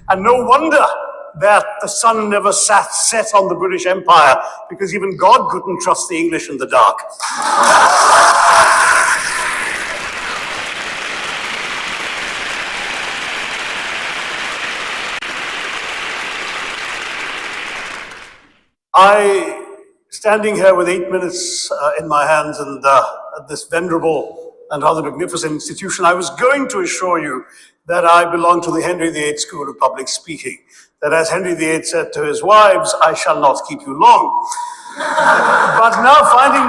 And no wonder that the sun never set on the British Empire, because even God couldn't trust the English in the dark. Standing here with 8 minutes in my hands and at this venerable and rather magnificent institution, I was going to assure you that I belong to the Henry VIII School of Public Speaking, that as Henry VIII said to his wives, I shall not keep you long. But now finding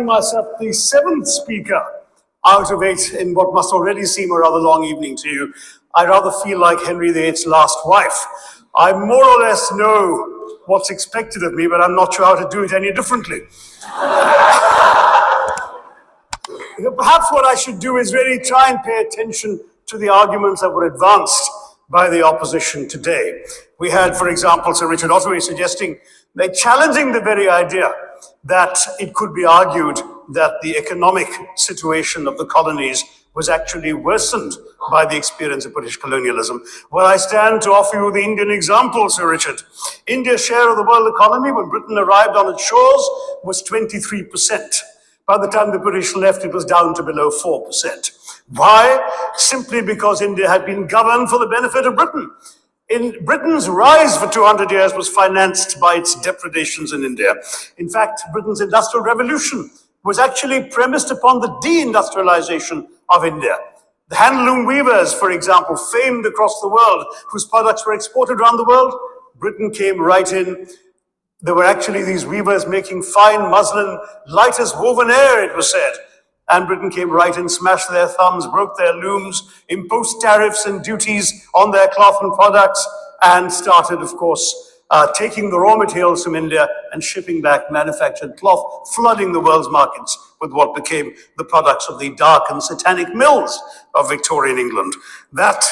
myself the 7th speaker out of 8 in what must already seem a rather long evening to you, I rather feel like Henry VIII's last wife. I more or less know what's expected of me, but I'm not sure how to do it any differently. Perhaps what I should do is really try and pay attention to the arguments that were advanced by the opposition today. We had, for example, Sir Richard Ottaway suggesting, challenging the very idea that it could be argued that the economic situation of the colonies was actually worsened by the experience of British colonialism. Well, I stand to offer you the Indian example, Sir Richard. India's share of the world economy when Britain arrived on its shores was 23%. By the time the British left, it was down to below 4%. Why? Simply because India had been governed for the benefit of Britain. Britain's rise for 200 years was financed by its depredations in India. In fact, Britain's industrial revolution was actually premised upon the deindustrialization of India. The handloom weavers, for example, famed across the world, whose products were exported around the world, Britain came right in. There were actually these weavers making fine muslin, light as woven air, it was said. And Britain came right in, smashed their thumbs, broke their looms, imposed tariffs and duties on their cloth and products, and started, of course, taking the raw materials from India and shipping back manufactured cloth, flooding the world's markets with what became the products of the dark and satanic mills of Victorian England. That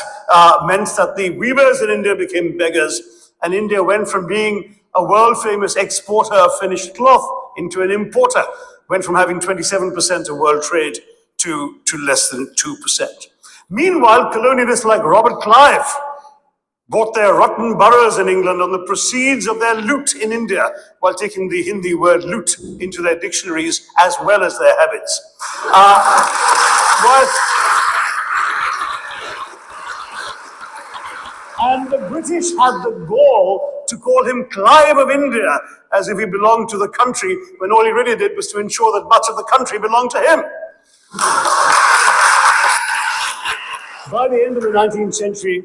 meant that the weavers in India became beggars, and India went from being a world-famous exporter of finished cloth into an importer, went from having 27% of world trade to less than 2%. Meanwhile, colonialists like Robert Clive bought their rotten boroughs in England on the proceeds of their loot in India, while taking the Hindi word loot into their dictionaries as well as their habits. And the British had the gall to call him Clive of India, as if he belonged to the country, when all he really did was to ensure that much of the country belonged to him. By the end of the 19th century,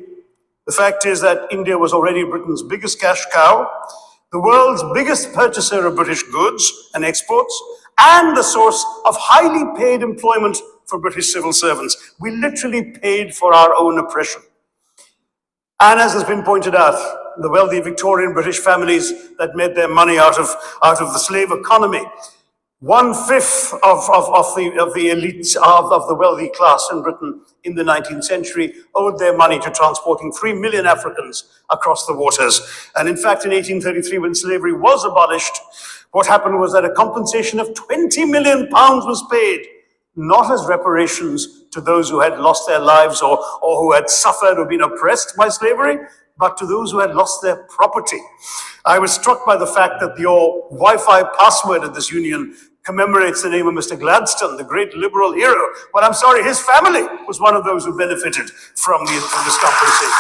the fact is that India was already Britain's biggest cash cow, the world's biggest purchaser of British goods and exports, and the source of highly paid employment for British civil servants. We literally paid for our own oppression. And as has been pointed out, the wealthy Victorian British families that made their money out of the slave economy, 1/5 of the elites of the wealthy class in Britain in the 19th century owed their money to transporting 3 million Africans across the waters. And in fact, in 1833, when slavery was abolished, what happened was that a compensation of £20 million was paid, not as reparations to those who had lost their lives or who had suffered or been oppressed by slavery, but to those who had lost their property. I was struck by the fact that your Wi-Fi password at this union commemorates the name of Mr. Gladstone, the great liberal hero. But I'm sorry, his family was one of those who benefited from this compensation.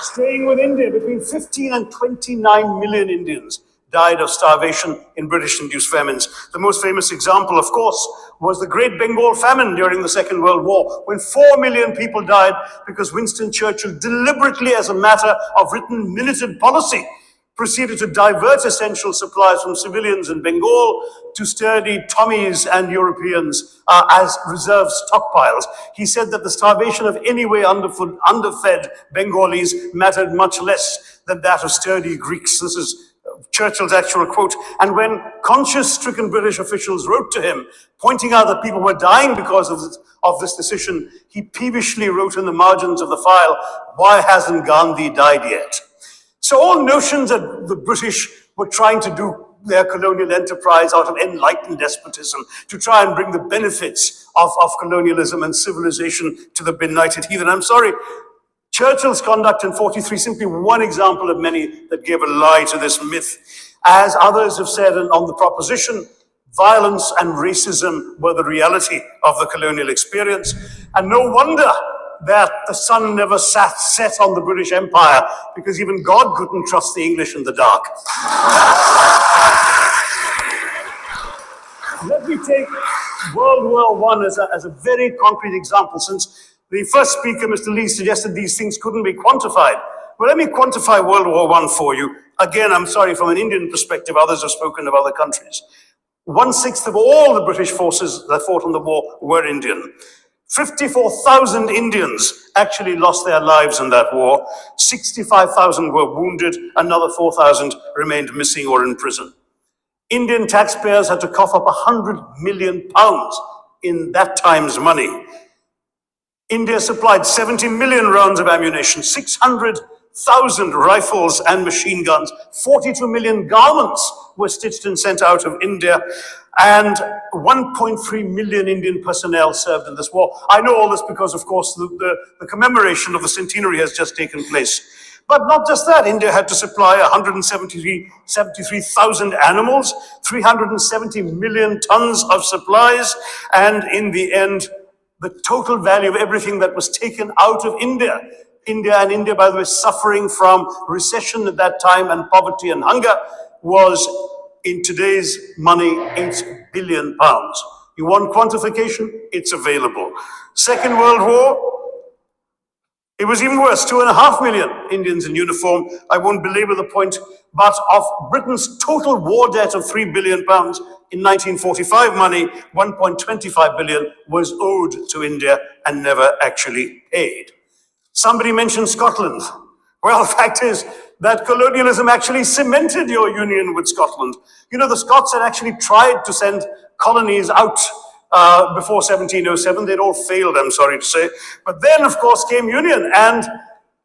Staying with India, between 15 and 29 million Indians died of starvation in British-induced famines. The most famous example, of course, was the Great Bengal Famine during the Second World War, when 4 million people died because Winston Churchill, deliberately as a matter of written militant policy, proceeded to divert essential supplies from civilians in Bengal to sturdy Tommies and Europeans as reserve stockpiles. He said that the starvation of anyway underfed Bengalis mattered much less than that of sturdy Greeks. This is Churchill's actual quote. And when conscience-stricken British officials wrote to him, pointing out that people were dying because of this decision, he peevishly wrote in the margins of the file, "Why hasn't Gandhi died yet?" So all notions that the British were trying to do their colonial enterprise out of enlightened despotism to try and bring the benefits of colonialism and civilization to the benighted heathen. I'm sorry, Churchill's conduct in 43, simply one example of many that gave a lie to this myth. As others have said on the proposition, violence and racism were the reality of the colonial experience. And no wonder that the sun never set on the British Empire, because even God couldn't trust the English in the dark. Let me take World War I as a very concrete example, since the first speaker, Mr. Lee, suggested these things couldn't be quantified. Well, let me quantify World War I for you. Again, I'm sorry, from an Indian perspective, others have spoken of other countries. 1/6 of all the British forces that fought in the war were Indian. 54,000 Indians actually lost their lives in that war. 65,000 were wounded. Another 4,000 remained missing or in prison. Indian taxpayers had to cough up £100 million in that time's money. India supplied 70 million rounds of ammunition, 600,000 rifles and machine guns, 42 million garments were stitched and sent out of India, and 1.3 million Indian personnel served in this war. I know all this because, of course, the commemoration of the centenary has just taken place. But not just that, India had to supply 173,000 animals, 370 million tons of supplies, and in the end, the total value of everything that was taken out of India, India, by the way, suffering from recession at that time and poverty and hunger, was, in today's money, £8 billion. You want quantification? It's available. Second World War, it was even worse, 2.5 million Indians in uniform. I won't belabor the point, but of Britain's total war debt of £3 billion in 1945 money, 1.25 billion was owed to India and never actually paid. Somebody mentioned Scotland. Well, the fact is that colonialism actually cemented your union with Scotland. You know, the Scots had actually tried to send colonies out before 1707. They'd all failed, I'm sorry to say. But then, of course, came union, and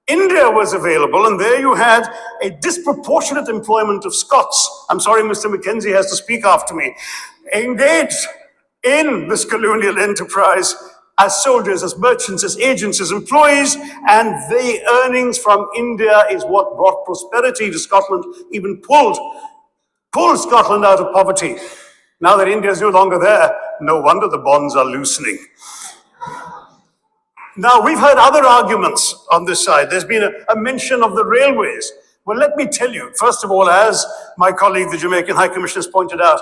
India was available, and there you had a disproportionate employment of Scots. I'm sorry, Mr. Mackenzie has to speak after me. Engaged in this colonial enterprise as soldiers, as merchants, as agents, as employees, and the earnings from India is what brought prosperity to Scotland, even pulled Scotland out of poverty. Now that India is no longer there, no wonder the bonds are loosening. Now, we've heard other arguments on this side. There's been a mention of the railways. Well, let me tell you, first of all, as my colleague, the Jamaican High Commissioner, has pointed out,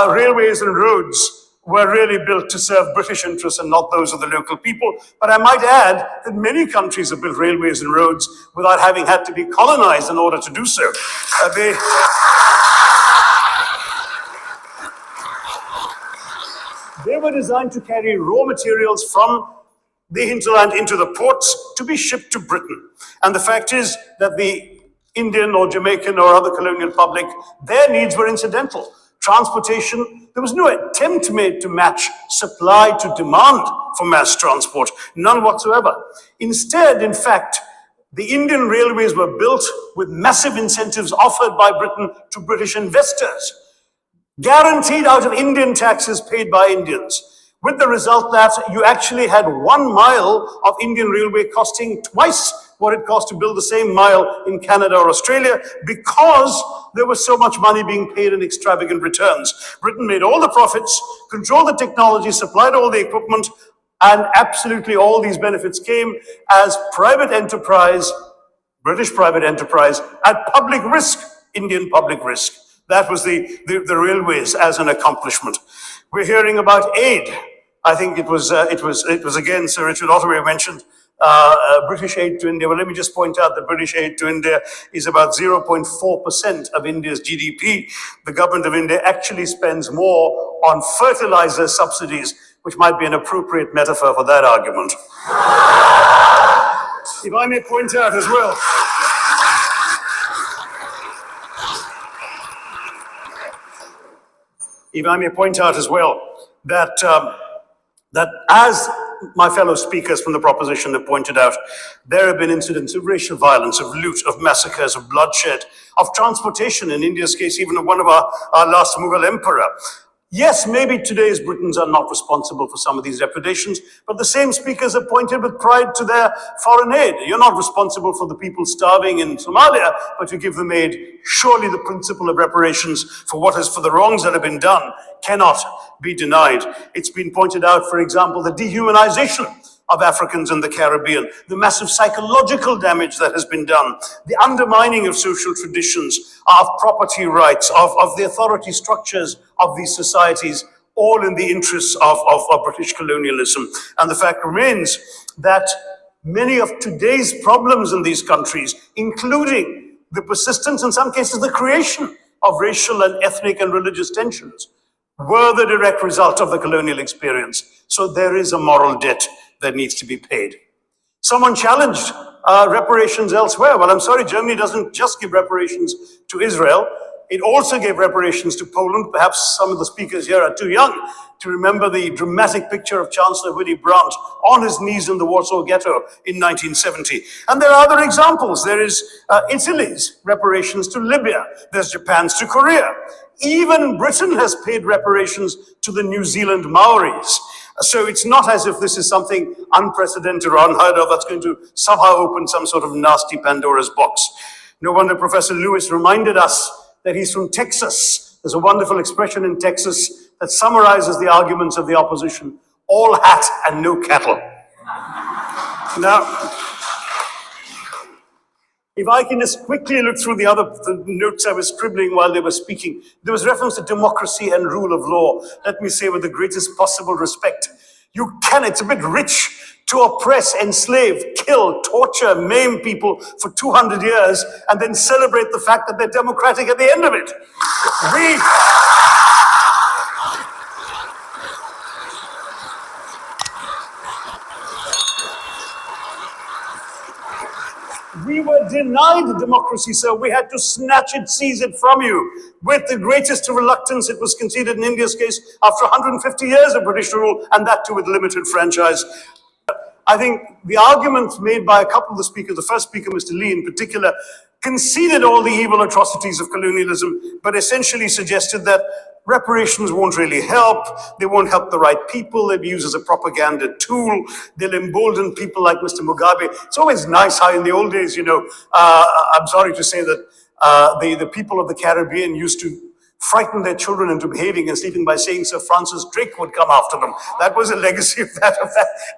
railways and roads were really built to serve British interests and not those of the local people. But I might add that many countries have built railways and roads without having had to be colonized in order to do so. They were designed to carry raw materials from the hinterland into the ports to be shipped to Britain. And the fact is that the Indian or Jamaican or other colonial public, their needs were incidental. Transportation, there was no attempt made to match supply to demand for mass transport, none whatsoever. Instead, in fact, the Indian railways were built with massive incentives offered by Britain to British investors, guaranteed out of Indian taxes paid by Indians, with the result that you actually had 1 mile of Indian railway costing twice what it cost to build the same mile in Canada or Australia, because there was so much money being paid in extravagant returns. Britain made all the profits, controlled the technology, supplied all the equipment, and absolutely all these benefits came as private enterprise, British private enterprise, at public risk, Indian public risk. That was the railways as an accomplishment. We're hearing about aid. I think it was again Sir Richard Ottaway mentioned British aid to India. Well, let me just point out that British aid to India is about 0.4% of India's GDP. The government of India actually spends more on fertilizer subsidies, which might be an appropriate metaphor for that argument. If I may point out as well, that as my fellow speakers from the proposition have pointed out, there have been incidents of racial violence, of loot, of massacres, of bloodshed, of transportation, in India's case, even of one of our last Mughal emperor. Yes, maybe today's Britons are not responsible for some of these depredations, but the same speakers have pointed with pride to their foreign aid. You're not responsible for the people starving in Somalia, but you give them aid. Surely the principle of reparations for the wrongs that have been done cannot be denied. It's been pointed out, for example, the dehumanization of Africans in the Caribbean, the massive psychological damage that has been done, the undermining of social traditions, of property rights, of the authority structures of these societies, all in the interests of British colonialism. And the fact remains that many of today's problems in these countries, including the persistence, in some cases the creation of racial and ethnic and religious tensions, were the direct result of the colonial experience. So there is a moral debt that needs to be paid. Someone challenged reparations elsewhere. Well, I'm sorry, Germany doesn't just give reparations to Israel. It also gave reparations to Poland. Perhaps some of the speakers here are too young to remember the dramatic picture of Chancellor Willy Brandt on his knees in the Warsaw Ghetto in 1970. And there are other examples. There is Italy's reparations to Libya. There's Japan's to Korea. Even Britain has paid reparations to the New Zealand Maoris. So it's not as if this is something unprecedented or unheard of that's going to somehow open some sort of nasty Pandora's box. No wonder Professor Lewis reminded us that he's from Texas. There's a wonderful expression in Texas that summarizes the arguments of the opposition: all hat and no cattle. Now, if I can just quickly look through the notes I was scribbling while they were speaking, there was reference to democracy and rule of law. Let me say with the greatest possible respect, it's a bit rich to oppress, enslave, kill, torture, maim people for 200 years and then celebrate the fact that they're democratic at the end of it. We were denied democracy, sir. We had to snatch it, seize it from you. With the greatest reluctance, it was conceded in India's case after 150 years of British rule, and that too with limited franchise. I think the arguments made by a couple of the speakers, the first speaker, Mr. Lee in particular, conceded all the evil atrocities of colonialism, but essentially suggested that reparations won't really help. They won't help the right people. They'll be used as a propaganda tool. They'll embolden people like Mr. Mugabe. It's always nice how in the old days, I'm sorry to say that the people of the Caribbean used to frighten their children into behaving and sleeping by saying Sir Francis Drake would come after them. That was a legacy of that.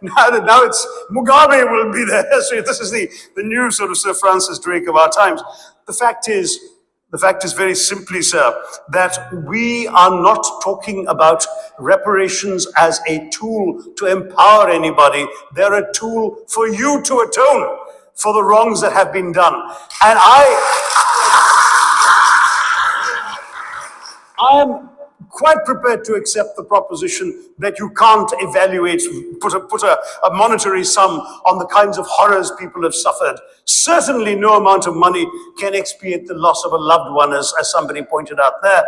Now it's Mugabe will be there. So this is the new sort of Sir Francis Drake of our times. The fact is very simply, sir, that we are not talking about reparations as a tool to empower anybody. They're a tool for you to atone for the wrongs that have been done. And I am quite prepared to accept the proposition that you can't evaluate, put a monetary sum on the kinds of horrors people have suffered. Certainly no amount of money can expiate the loss of a loved one, as somebody pointed out there.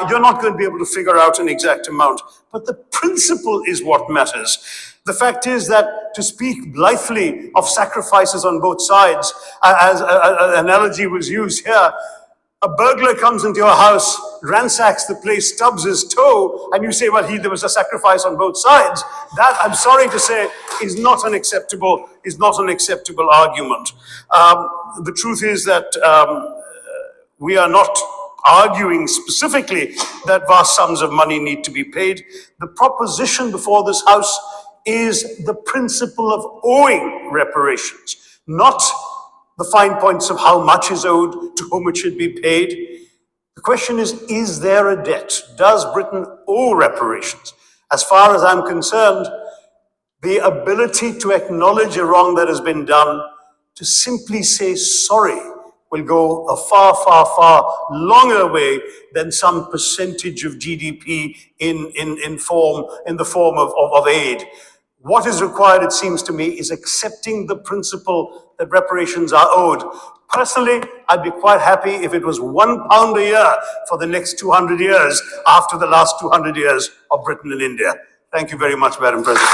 You're not going to be able to figure out an exact amount, but the principle is what matters. The fact is that to speak blithely of sacrifices on both sides, as an analogy was used here, a burglar comes into your house, ransacks the place, stubs his toe, and you say, well, there was a sacrifice on both sides. That, I'm sorry to say, is not an acceptable argument. The truth is that we are not arguing specifically that vast sums of money need to be paid. The proposition before this House is the principle of owing reparations, not the fine points of how much is owed, to whom it should be paid. The question is there a debt? Does Britain owe reparations? As far as I'm concerned, the ability to acknowledge a wrong that has been done, to simply say sorry, will go a far, far, far longer way than some percentage of GDP in the form of aid. What is required, it seems to me, is accepting the principle that reparations are owed. Personally, I'd be quite happy if it was £1 a year for the next 200 years after the last 200 years of Britain and India. Thank you very much, Madam President.